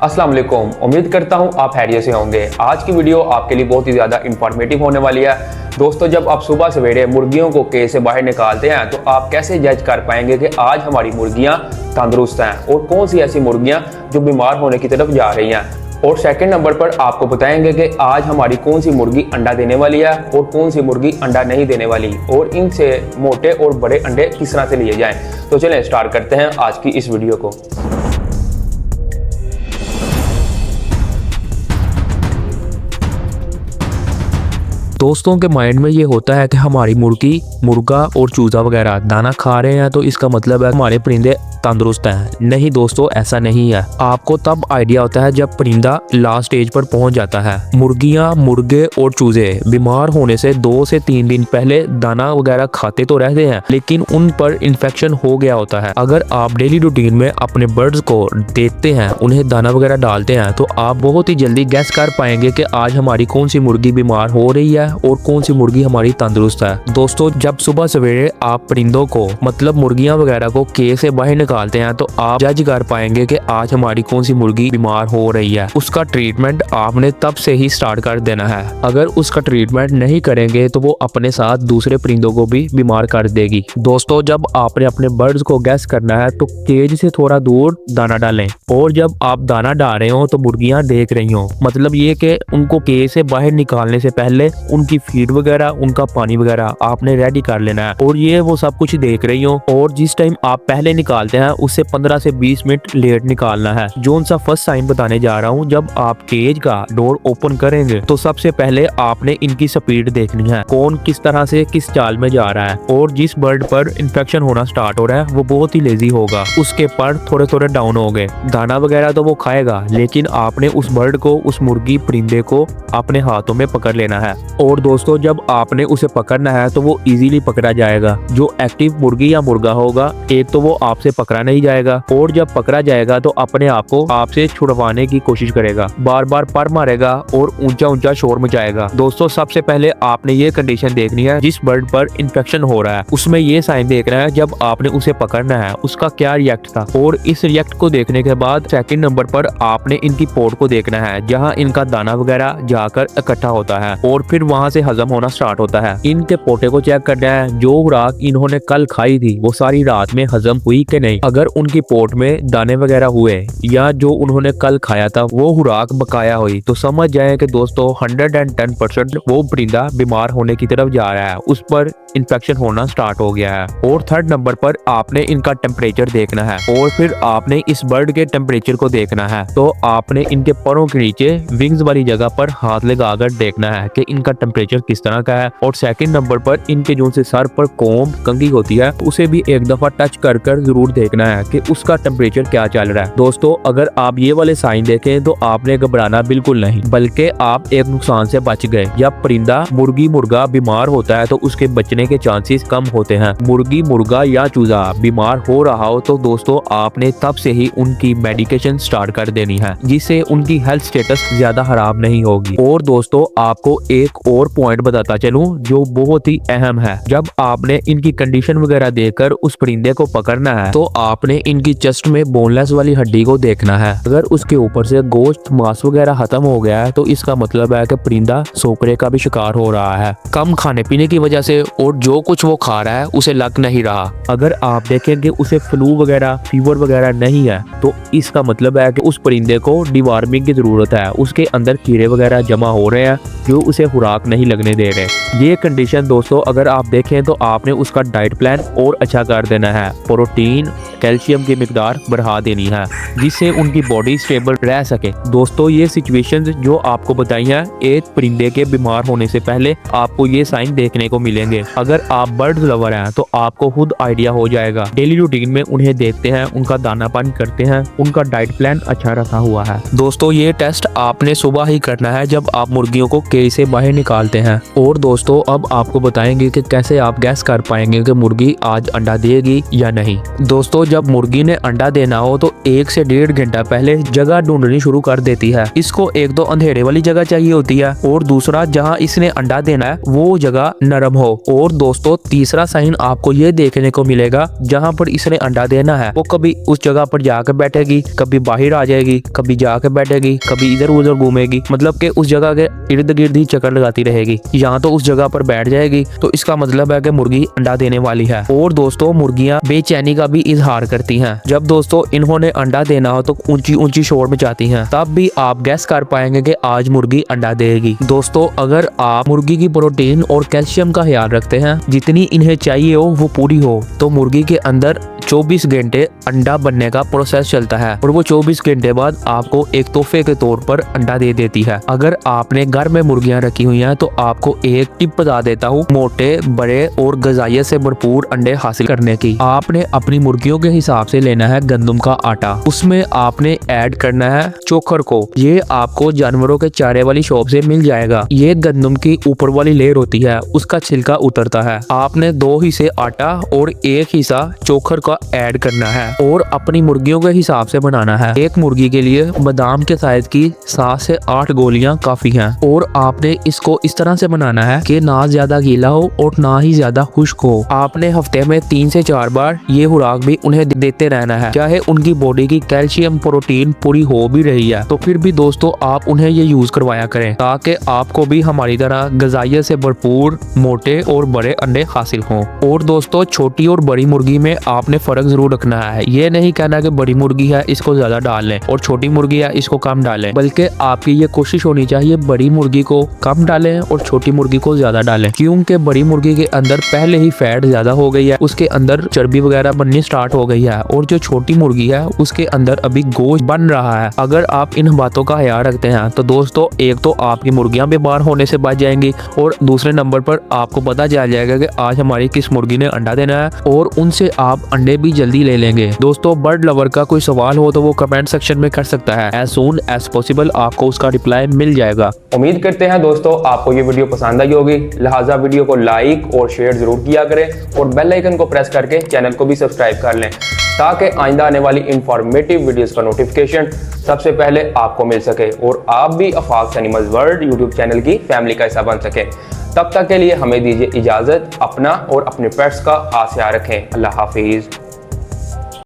अस्सलाम वालेकुम। उम्मीद करता हूँ आप खैरियत से होंगे। आज की वीडियो आपके लिए बहुत ही ज़्यादा इंफॉर्मेटिव होने वाली है। दोस्तों, जब आप सुबह सवेरे मुर्गियों को केज से बाहर निकालते हैं तो आप कैसे जज कर पाएंगे कि आज हमारी मुर्गियाँ तंदुरुस्त हैं और कौन सी ऐसी मुर्गियाँ जो बीमार होने की तरफ जा रही हैं। और सेकंड नंबर पर आपको बताएंगे कि आज हमारी कौन सी मुर्गी अंडा देने वाली है और कौन सी मुर्गी अंडा नहीं देने वाली, और इनसे मोटे और बड़े अंडे किस तरह से लिए जाएं। तो चलें स्टार्ट करते हैं आज की इस वीडियो को। दोस्तों के माइंड में ये होता है कि हमारी मुर्गी, मुर्गा और चूजा वगैरह दाना खा रहे हैं तो इसका मतलब है हमारे परिंदे तंदुरुस्त हैं। नहीं दोस्तों, ऐसा नहीं है। आपको तब आइडिया होता है जब परिंदा लास्ट स्टेज पर पहुंच जाता है। मुर्गियां, मुर्गे और चूजे बीमार होने से 2 से 3 दिन पहले दाना वगैरह खाते तो रहते हैं, लेकिन उन पर इन्फेक्शन हो गया होता है। अगर आप डेली रूटीन में अपने बर्ड्स को देखते हैं, उन्हें दाना वगैरह डालते हैं, तो आप बहुत ही जल्दी गैस कर पाएंगे कि आज हमारी कौन सी मुर्गी बीमार हो रही है और कौन सी मुर्गी हमारी तंदुरुस्त है। दोस्तों, जब सुबह सवेरे आप परिंदों को मतलब मुर्गियां वगैरह को केज से बाहर निकालते हैं तो आप जज कर पाएंगे कि आज हमारी कौन सी मुर्गी बीमार हो रही है। उसका ट्रीटमेंट आपने तब से ही स्टार्ट कर देना है। अगर उसका ट्रीटमेंट नहीं करेंगे तो वो अपने साथ दूसरे परिंदों को भी बीमार कर देगी। दोस्तों, जब आपने अपने बर्ड्स को गैस करना है तो केज से थोड़ा दूर दाना डालें, और जब आप दाना डाल रहे हो तो मुर्गियां देख रही हो, मतलब ये कि उनको केज से बाहर निकालने से पहले उनकी फीड वगैरह, उनका पानी वगैरह आपने रेडी कर लेना है, और ये वो सब कुछ देख रही हो। और जिस टाइम आप पहले निकालते हैं उससे 15 से 20 मिनट लेट निकालना है। जो सा फर्स्ट साइन बताने जा रहा हूँ, जब आप केज का डोर ओपन करेंगे तो सबसे पहले आपने इनकी स्पीड देखनी है, कौन किस तरह से किस चाल में जा रहा है। और जिस बर्ड पर इन्फेक्शन होना स्टार्ट हो रहा है वो बहुत ही लेजी होगा, उसके पर थोड़े थोड़े डाउन हो गए। दाना वगैरह तो वो खाएगा, लेकिन आपने उस बर्ड को, उस मुर्गी परिंदे को अपने हाथों में पकड़ लेना है। और दोस्तों, जब आपने उसे पकड़ना है तो वो इजीली पकड़ा जाएगा। जो एक्टिव मुर्गी या मुर्गा होगा, एक तो वो आपसे पकड़ा नहीं जाएगा, और जब पकड़ा जाएगा तो अपने आप को आपसे छुड़वाने की कोशिश करेगा, बार बार पर मारेगा और ऊंचा ऊंचा शोर मचाएगा। दोस्तों, सबसे पहले आपने ये कंडीशन देखनी है, जिस बर्ड पर इन्फेक्शन हो रहा है उसमें ये साइन देखना है जब आपने उसे पकड़ना है उसका क्या रिएक्ट था। और इस रिएक्ट को देखने के बाद सेकंड नंबर पर आपने इनकी पोट को देखना है, जहाँ इनका दाना वगैरह जाकर इकट्ठा होता है और फिर वहाँ से हजम होना स्टार्ट होता है। इनके पोटे को चेक करना है, जो खुराक इन्होंने कल खाई थी वो सारी रात में हजम हुई कि नहीं। अगर उनकी पोट में दाने वगैरह हुए या जो उन्होंने कल खाया था वो खुराक बकाया हुई, तो समझ जाए कि दोस्तों 110% वो परिंदा बीमार होने की तरफ जा रहा है, उस पर इन्फेक्शन होना स्टार्ट हो गया है। और थर्ड नंबर पर आपने इनका टेम्परेचर देखना है, और फिर आपने इस बर्ड के टेम्परेचर को देखना है। तो आपने इनके परों के नीचे विंग्स वाली जगह पर हाथ लगाकर देखना है कि इनका टेम्परेचर किस तरह का है। और सेकंड नंबर पर इनके जो से सर पर कोम, कंघी होती है, उसे भी एक दफा टच कर जरूर देखना है कि उसका टेम्परेचर क्या चल रहा है। दोस्तों, अगर आप ये वाले साइन देखें तो आपने घबराना बिल्कुल नहीं, बल्कि आप एक नुकसान से बच गए। जब परिंदा, मुर्गी, मुर्गा बीमार होता है तो उसके बचने के चांसेस कम होते हैं। मुर्गी, मुर्गा या चूजा बीमार हो रहा हो तो दोस्तों आपने तब से ही उनकी मेडिकेशन स्टार्ट कर देनी है, जिससे उनकी हेल्थ स्टेटस ज्यादा खराब नहीं होगी। और दोस्तों, आपको एक और पॉइंट बताता चलूं जो बहुत ही अहम है। जब आपने इनकी कंडीशन वगैरह देखकर उस परिंदे को पकड़ना है तो आपने इनकी चेस्ट में बोनलेस वाली हड्डी को देखना है। अगर उसके ऊपर से गोश्त, मांस वगैरह खत्म हो गया है तो इसका मतलब है कि परिंदा सोकरे का भी शिकार हो रहा है, कम खाने पीने की वजह से, और जो कुछ वो खा रहा है उसे लग नहीं रहा। अगर आप देखेंगे उसे फ्लू वगैरह, फीवर वगैरह नहीं है तो इसका मतलब है कि उस परिंदे को डिवार्मिंग की जरूरत है, उसके अंदर कीड़े वगैरह जमा हो रहे हैं जो उसे खुराक नहीं लगने दे रहे। ये कंडीशन दोस्तों अगर आप देखें तो आपने उसका डाइट प्लान और अच्छा कर देना है, प्रोटीन, कैल्शियम की मिकदार बढ़ा देनी है, जिससे उनकी बॉडी स्टेबल रह सके। दोस्तों, ये सिचुएशंस जो आपको बताई हैं, एक परिंदे के बीमार होने से पहले आपको ये साइन देखने को मिलेंगे। अगर आप बर्ड लवर हैं तो आपको खुद आइडिया हो जाएगा। डेली रूटीन में उन्हें देखते हैं, उनका दाना पानी करते हैं, उनका डाइट प्लान अच्छा रखा हुआ है। दोस्तों, ये टेस्ट आपने सुबह ही करना है जब आप मुर्गियों को केज से बाहर निकालते हैं। और दोस्तों, अब आपको बताएंगे कि कैसे आप गैस कर पाएंगे कि मुर्गी आज अंडा देगी या नहीं। दोस्तों, दोस्तों जब मुर्गी ने अंडा देना हो तो 1 से 1.5 घंटा पहले जगह ढूंढनी शुरू कर देती है। इसको एक तो अंधेरे वाली जगह चाहिए होती है और दूसरा जहाँ इसने अंडा देना है वो जगह नरम हो। और दोस्तों तीसरा साइन आपको ये देखने को मिलेगा, जहाँ पर इसने अंडा देना है वो कभी उस जगह पर जाकर बैठेगी, कभी बाहर आ जाएगी, कभी जाकर बैठेगी, कभी इधर उधर घूमेगी, मतलब कि उस जगह के इर्द गिर्द ही चक्कर लगाती रहेगी। यहाँ तो उस जगह पर बैठ जाएगी, तो इसका मतलब है कि मुर्गी अंडा देने वाली है। और दोस्तों मुर्गियां बेचैनी का भी इजहार करती हैं। जब दोस्तों इन्होंने अंडा देना हो तो ऊंची ऊंची शोर मचाती हैं, तब भी आप गैस कर पाएंगे कि आज मुर्गी अंडा देगी। दोस्तों अगर आप मुर्गी की प्रोटीन और कैल्शियम का ख्याल रखते हैं, जितनी इन्हें चाहिए हो वो पूरी हो, तो मुर्गी के अंदर 24 घंटे अंडा बनने का प्रोसेस चलता है और वो 24 घंटे बाद आपको एक तोहफे के तौर पर अंडा दे देती है। अगर आपने घर में मुर्गियां रखी हुई हैं तो आपको एक टिप बता देता हूँ मोटे, बड़े और ग़िज़ाइयत से भरपूर अंडे हासिल करने की। आपने अपनी मुर्गियों के हिसाब से लेना है गंदम का आटा, उसमें आपने ऐड करना है चोकर को। ये आपको जानवरों के चारे वाली शॉप से मिल जाएगा। ये गंदम की ऊपर वाली लेयर होती है, उसका छिलका उतरता है। आपने 2 हिस्से आटा और 1 हिस्सा चोकर का ऐड करना है और अपनी मुर्गियों के हिसाब से बनाना है। एक मुर्गी के लिए बादाम के साइज की 7 से 8 गोलियां काफी हैं और आपने इसको इस तरह से बनाना है कि ना ज्यादा गीला हो और ना ही ज्यादा खुश्क हो। आपने हफ्ते में 3 से 4 बार ये खुराक भी उन्हें देते रहना है, चाहे उनकी बॉडी की कैल्शियम प्रोटीन पूरी हो भी रही है तो फिर भी दोस्तों आप उन्हें ये यूज करवाया करें, ताकि आपको भी हमारी तरह ग़िज़ाइयत से भरपूर मोटे और बड़े अंडे हासिल हों। और दोस्तों छोटी और बड़ी मुर्गी में आपने फर्क जरूर रखना है। ये नहीं कहना कि बड़ी मुर्गी है इसको ज्यादा डाल लें और छोटी मुर्गी है इसको कम डालें, बल्कि आपकी ये कोशिश होनी चाहिए बड़ी मुर्गी को कम डालें और छोटी मुर्गी को ज्यादा डालें, क्योंकि बड़ी मुर्गी के अंदर पहले ही फैट ज्यादा हो गई है, उसके अंदर चर्बी वगैरह बननी स्टार्ट हो गई है और जो छोटी मुर्गी है उसके अंदर अभी गोश्त बन रहा है। अगर आप इन बातों का ख्याल रखते हैं तो दोस्तों एक तो आपकी मुर्गियां बीमार होने से बच जाएंगी और दूसरे नंबर पर आपको पता चल जाएगा कि आज हमारी किस मुर्गी ने अंडा देना है और उनसे आप अंडे भी जल्दी ले लेंगे। दोस्तों बर्ड लवर का कोई सवाल हो तो वो कमेंट सेक्शन में कर सकता है, एज सून एज पॉसिबल आपको उसका रिप्लाई मिल जाएगा। उम्मीद करते हैं दोस्तों आपको ये वीडियो पसंद आई होगी, लिहाजा वीडियो को लाइक और शेयर जरूर किया करें और बेल आइकन को प्रेस करके चैनल को भी सब्सक्राइब कर लें, ताकि आइंदा आने वाली इंफॉर्मेटिव वीडियोस का नोटिफिकेशन सबसे पहले आपको मिल सके और आप भी अफाक्स एनिमल्स वर्ल्ड यूट्यूब चैनल की फैमिली का हिस्सा बन सके। तब तक के लिए हमें दीजिए इजाजत। अपना और अपने पेट्स का खास ख्याल रखें। अल्लाह हाफिज।